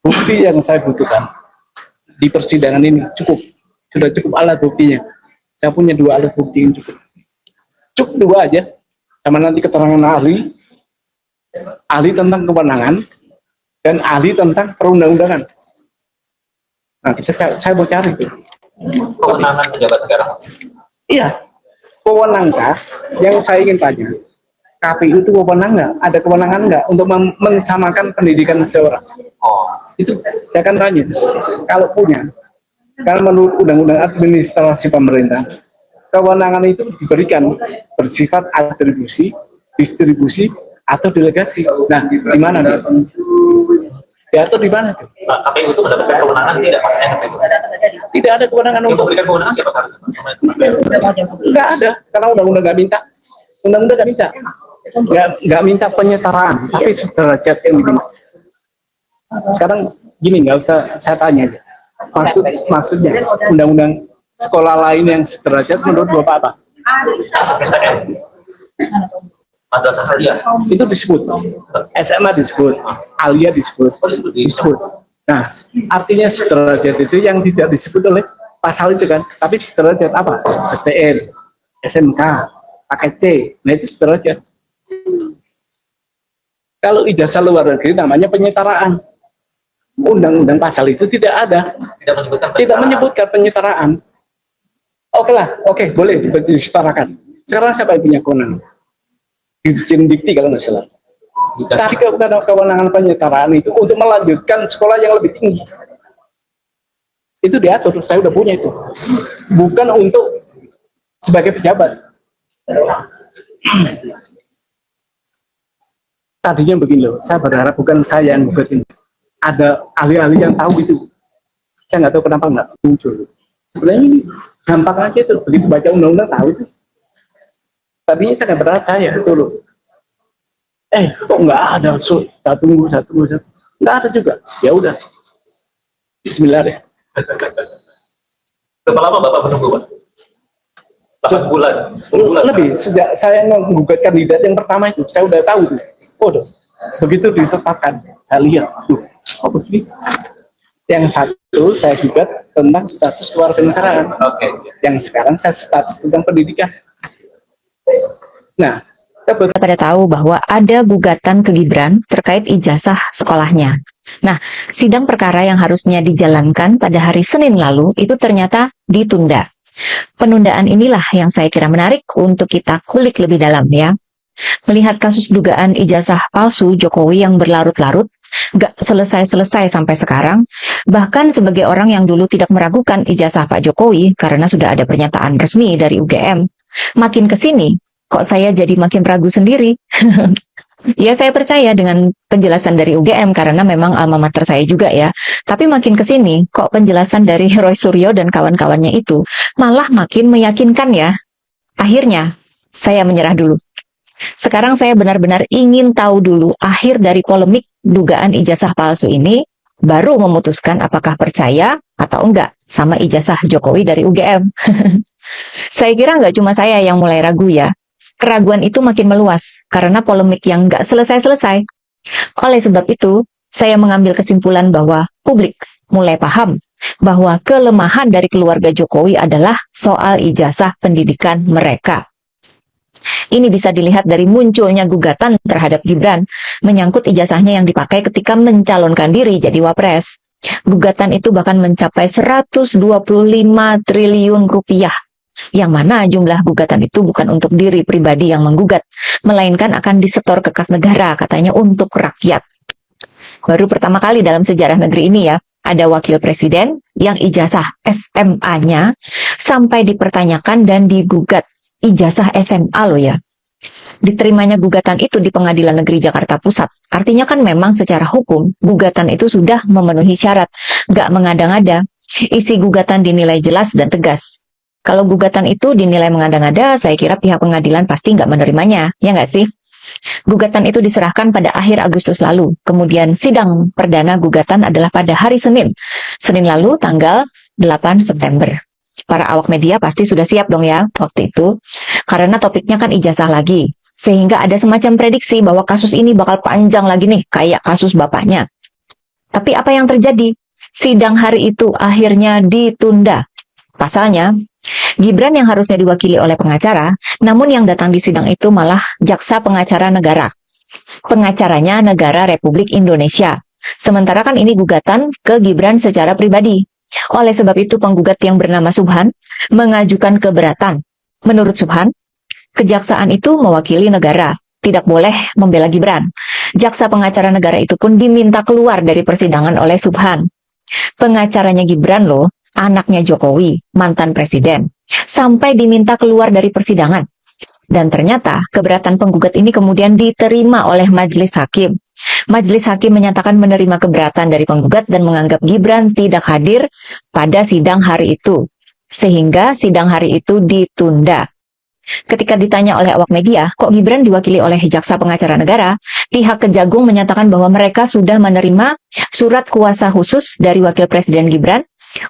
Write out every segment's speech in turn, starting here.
Bukti yang saya butuhkan di persidangan ini sudah cukup alat buktinya. Saya punya 2 alat bukti yang cukup 2 aja, sama nanti keterangan ahli tentang kewenangan dan ahli tentang perundang-undangan. Nah, saya mau cari itu. Kewenangan pejabat negara. Iya, kewenangan yang saya ingin tanya. KPU itu kewenangan nggak? Ada kewenangan nggak untuk mensamakan pendidikan seseorang? Oh, Itu saya akan tanya. Kalau punya, kalau menurut Undang-Undang Administrasi Pemerintah, kewenangan itu diberikan bersifat atribusi, distribusi, atau delegasi. Nah, di mana? Diatur di mana tuh? KPU itu mendapatkan kewenangan tidak, maksudnya KPU? Tidak ada kewenangan Yang untuk memberikan kewenangan siapa? nggak ada, karena undang-undang nggak minta. Undang-undang nggak minta. Nggak minta penyetaraan, tapi sederajat yang diminta. Sekarang gini, nggak usah saya tanya aja. Maksudnya undang-undang sekolah lain yang sederajat menurut Bapak apa? STM, Madrasah Aliyah, Itu disebut. SMA disebut, Aliyah disebut. Nah, artinya sederajat itu yang tidak disebut oleh pasal itu kan, tapi sederajat apa? STM, SMK, pakai C, nah itu sederajat. Kalau ijazah luar negeri namanya penyetaraan. Undang-undang pasal itu tidak ada, tidak menyebutkan penyetaraan. Oke lah, oke, boleh disetarakan. Sekarang siapa yang punya kewenangan? Dirjen Dikti kalau nggak salah. Tapi kewenangan penyetaraan itu untuk melanjutkan sekolah yang lebih tinggi. Itu diatur, saya udah punya itu. Bukan untuk sebagai pejabat. Tadinya begini loh, saya berharap bukan saya yang buat ini. Ada ahli-ahli yang tahu itu. Saya nggak tahu kenapa nggak muncul. Sebenarnya ini gampang aja itu, begitu baca undang-undang tahu itu. Tadinya saya nggak berharap saya itu loh. Kok nggak ada? Saya tunggu. Nggak ada juga. Ya udah. Bismillah deh. Berapa lama Bapak menunggu, Pak? 8 bulan, 10 bulan. Lebih, sejak saya menggugat kandidat yang pertama itu, saya udah tahu tuh. Begitu ditetapkan, saya lihat, begini. Yang satu saya gugat tentang status kewarganegaraan. Oke. Yang sekarang saya status tentang pendidikan. Nah, kita pada tahu bahwa ada gugatan ke Gibran terkait ijazah sekolahnya. Nah, sidang perkara yang harusnya dijalankan pada hari Senin lalu itu ternyata ditunda. Penundaan inilah yang saya kira menarik untuk kita kulik lebih dalam ya. Melihat kasus dugaan ijazah palsu Jokowi yang berlarut-larut, gak selesai-selesai sampai sekarang, bahkan sebagai orang yang dulu tidak meragukan ijazah Pak Jokowi karena sudah ada pernyataan resmi dari UGM, makin kesini kok saya jadi makin ragu sendiri. Ya, saya percaya dengan penjelasan dari UGM karena memang alma mater saya juga ya. Tapi makin kesini, kok penjelasan dari Roy Suryo dan kawan-kawannya itu malah makin meyakinkan ya. Akhirnya, saya menyerah dulu. Sekarang saya benar-benar ingin tahu dulu akhir dari polemik dugaan ijazah palsu ini, baru memutuskan apakah percaya atau enggak sama ijazah Jokowi dari UGM. Saya kira nggak cuma saya yang mulai ragu ya. Keraguan itu makin meluas karena polemik yang nggak selesai-selesai. Oleh sebab itu, saya mengambil kesimpulan bahwa publik mulai paham bahwa kelemahan dari keluarga Jokowi adalah soal ijazah pendidikan mereka. Ini bisa dilihat dari munculnya gugatan terhadap Gibran menyangkut ijazahnya yang dipakai ketika mencalonkan diri jadi wapres. Gugatan itu bahkan mencapai 125 triliun rupiah. Yang mana jumlah gugatan itu bukan untuk diri pribadi yang menggugat, melainkan akan disetor ke kas negara, katanya untuk rakyat. Baru pertama kali dalam sejarah negeri ini ya, ada wakil presiden yang ijazah SMA-nya sampai dipertanyakan dan digugat. Ijazah SMA loh ya. Diterimanya gugatan itu di Pengadilan Negeri Jakarta Pusat. Artinya kan memang secara hukum, gugatan itu sudah memenuhi syarat, nggak mengada-ngada. Isi gugatan dinilai jelas dan tegas. Kalau gugatan itu dinilai mengada-ngada, saya kira pihak pengadilan pasti nggak menerimanya, ya nggak sih? Gugatan itu diserahkan pada akhir Agustus lalu. Kemudian sidang perdana gugatan adalah pada hari Senin. Senin lalu tanggal 8 September. Para awak media pasti sudah siap dong ya waktu itu. Karena topiknya kan ijazah lagi. Sehingga ada semacam prediksi bahwa kasus ini bakal panjang lagi nih, kayak kasus bapaknya. Tapi apa yang terjadi? Sidang hari itu akhirnya ditunda. Pasalnya, Gibran yang harusnya diwakili oleh pengacara, namun yang datang di sidang itu malah jaksa pengacara negara. Pengacaranya negara Republik Indonesia. Sementara kan ini gugatan ke Gibran secara pribadi. Oleh sebab itu penggugat yang bernama Subhan mengajukan keberatan. Menurut Subhan, kejaksaan itu mewakili negara, tidak boleh membela Gibran. Jaksa pengacara negara itu pun diminta keluar dari persidangan oleh Subhan. Pengacaranya Gibran loh, anaknya Jokowi, mantan presiden, sampai diminta keluar dari persidangan. Dan ternyata keberatan penggugat ini kemudian diterima oleh majelis hakim. Majelis hakim menyatakan menerima keberatan dari penggugat dan menganggap Gibran tidak hadir pada sidang hari itu. Sehingga sidang hari itu ditunda. Ketika ditanya oleh awak media, kok Gibran diwakili oleh jaksa pengacara negara, pihak Kejagung menyatakan bahwa mereka sudah menerima surat kuasa khusus dari wakil presiden Gibran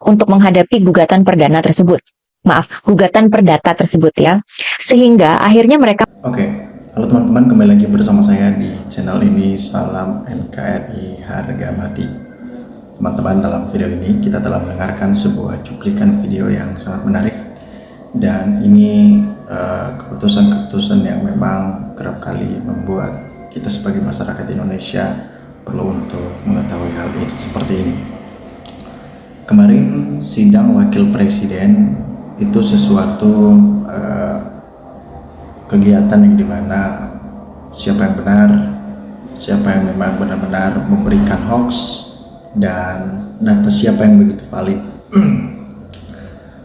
untuk menghadapi gugatan perdana tersebut. Maaf, gugatan perdata tersebut ya. Sehingga akhirnya mereka... Oke, halo teman-teman, kembali lagi bersama saya di channel ini. Salam NKRI Harga Mati. Teman-teman, dalam video ini kita telah mendengarkan sebuah cuplikan video yang sangat menarik. Dan ini keputusan-keputusan yang memang kerap kali membuat kita sebagai masyarakat Indonesia perlu untuk mengetahui hal ini seperti ini. Kemarin sidang wakil presiden itu sesuatu kegiatan yang dimana siapa yang benar, siapa yang memang benar-benar memberikan hoax, dan data siapa yang begitu valid.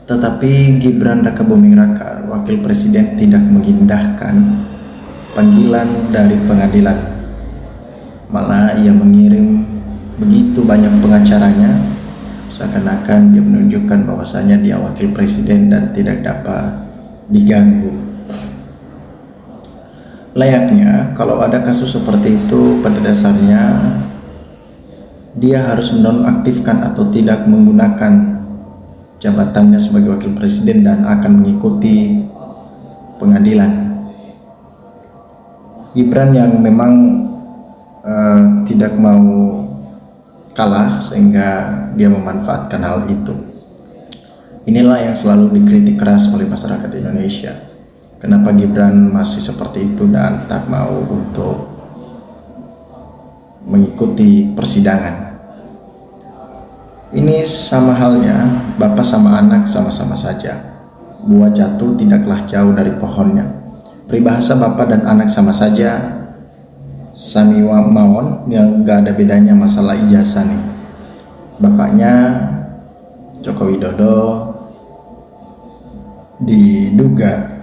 Tetapi Gibran Raka Buming Raka, wakil presiden, tidak mengindahkan panggilan dari pengadilan. Malah ia mengirim begitu banyak pengacaranya, seakan-akan dia menunjukkan bahwasanya dia wakil presiden dan tidak dapat diganggu. Layaknya kalau ada kasus seperti itu, pada dasarnya dia harus menonaktifkan atau tidak menggunakan jabatannya sebagai wakil presiden dan akan mengikuti pengadilan. Gibran yang memang tidak mau kalah sehingga dia memanfaatkan hal itu. Inilah yang selalu dikritik keras oleh masyarakat Indonesia. Kenapa Gibran masih seperti itu dan tak mau untuk mengikuti persidangan? Ini sama halnya bapak sama anak sama-sama saja. Buah jatuh tidaklah jauh dari pohonnya. Peribahasa bapak dan anak sama saja, sami mawon, yang gak ada bedanya masalah ijazah nih. Bapaknya Joko Widodo diduga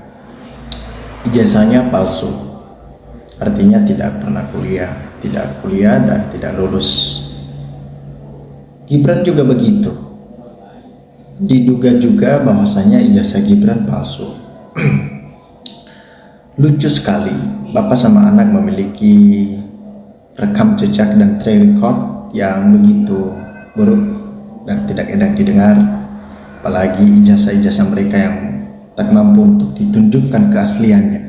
ijazahnya palsu, artinya tidak pernah kuliah dan tidak lulus. Gibran juga begitu, diduga juga bahwasanya ijazah Gibran palsu. Lucu sekali, bapak sama anak memiliki rekam jejak dan track record yang begitu buruk dan tidak enak didengar, apalagi ijazah-ijazah mereka yang tak mampu untuk ditunjukkan keasliannya.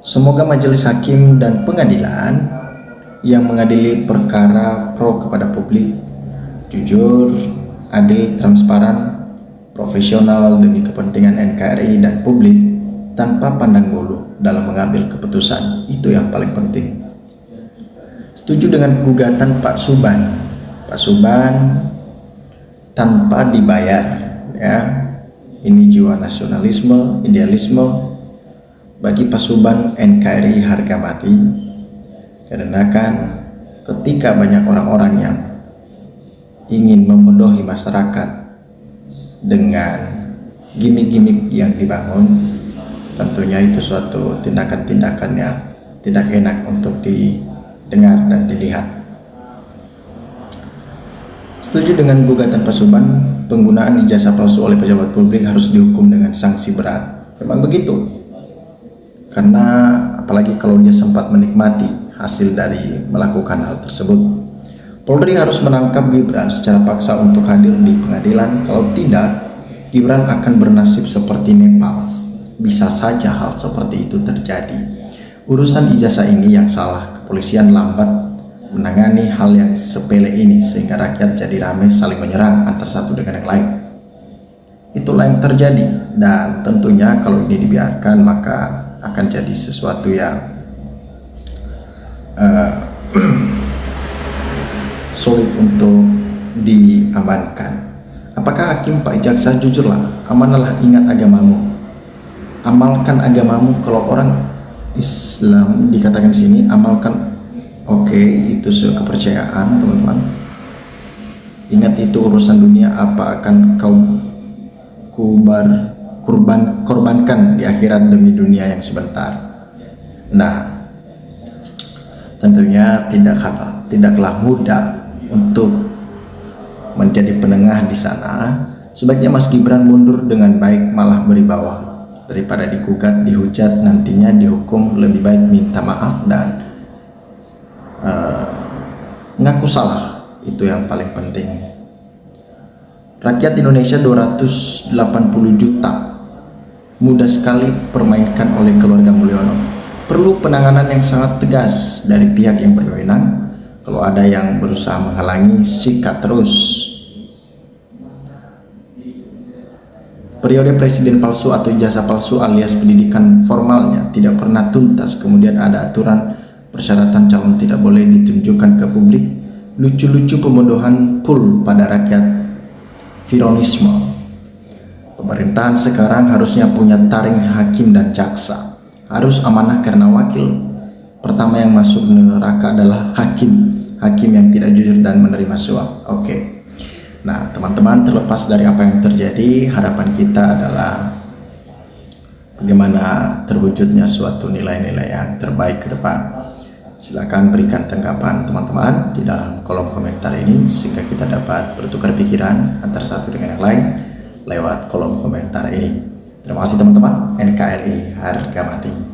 Semoga majelis hakim dan pengadilan yang mengadili perkara pro kepada publik jujur, adil, transparan, profesional demi kepentingan NKRI dan publik tanpa pandang bulu dalam mengambil keputusan. Itu yang paling penting. Setuju dengan gugatan Pak Subhan. Pak Subhan tanpa dibayar, ya. Ini jiwa nasionalisme, idealisme bagi Pak Subhan. NKRI harga mati, karena kan ketika banyak orang-orang yang ingin membodohi masyarakat dengan gimmick-gimmick yang dibangun, tentunya itu suatu tindakan-tindakan yang tidak enak untuk didengar dan dilihat. Setuju dengan gugatan Pak Subhan, penggunaan ijazah palsu oleh pejabat publik harus dihukum dengan sanksi berat. Memang begitu, karena apalagi kalau dia sempat menikmati hasil dari melakukan hal tersebut. Polri harus menangkap Gibran secara paksa untuk hadir di pengadilan. Kalau tidak, Gibran akan bernasib seperti Nepal. Bisa saja hal seperti itu terjadi. Urusan ijazah ini yang salah kepolisian lambat menangani hal yang sepele ini sehingga rakyat jadi ramai saling menyerang antar satu dengan yang lain. Itulah yang terjadi, dan tentunya kalau ini dibiarkan maka akan jadi sesuatu yang sulit untuk diamankan. Apakah hakim, pak jaksa? Jujurlah, amanahlah, ingat agamamu, amalkan agamamu. Kalau orang Islam dikatakan sini amalkan, oke, itu kepercayaan teman-teman. Ingat itu urusan dunia, apa akan kau korbankan di akhirat demi dunia yang sebentar. Nah, tentunya tidaklah mudah untuk menjadi penengah di sana. Sebaiknya Mas Gibran mundur dengan baik, malah beribawa daripada digugat, dihujat, nantinya dihukum. Lebih baik minta maaf dan ngaku salah, itu yang paling penting. Rakyat Indonesia 280 juta, mudah sekali permainkan oleh keluarga Mulyono. Perlu penanganan yang sangat tegas dari pihak yang berwenang. Kalau ada yang berusaha menghalangi, sikat terus. Periode presiden palsu atau ijazah palsu alias pendidikan formalnya tidak pernah tuntas. Kemudian ada aturan persyaratan calon tidak boleh ditunjukkan ke publik. Lucu-lucu pembodohan full pada rakyat. Vironisme. Pemerintahan sekarang harusnya punya taring hakim dan jaksa. Harus amanah karena wakil pertama yang masuk neraka adalah hakim. Hakim yang tidak jujur dan menerima suap. Oke. Nah, teman-teman, terlepas dari apa yang terjadi, harapan kita adalah bagaimana terwujudnya suatu nilai-nilai yang terbaik ke depan. Silakan berikan tanggapan teman-teman di dalam kolom komentar ini sehingga kita dapat bertukar pikiran antar satu dengan yang lain lewat kolom komentar ini. Terima kasih teman-teman. NKRI harga mati.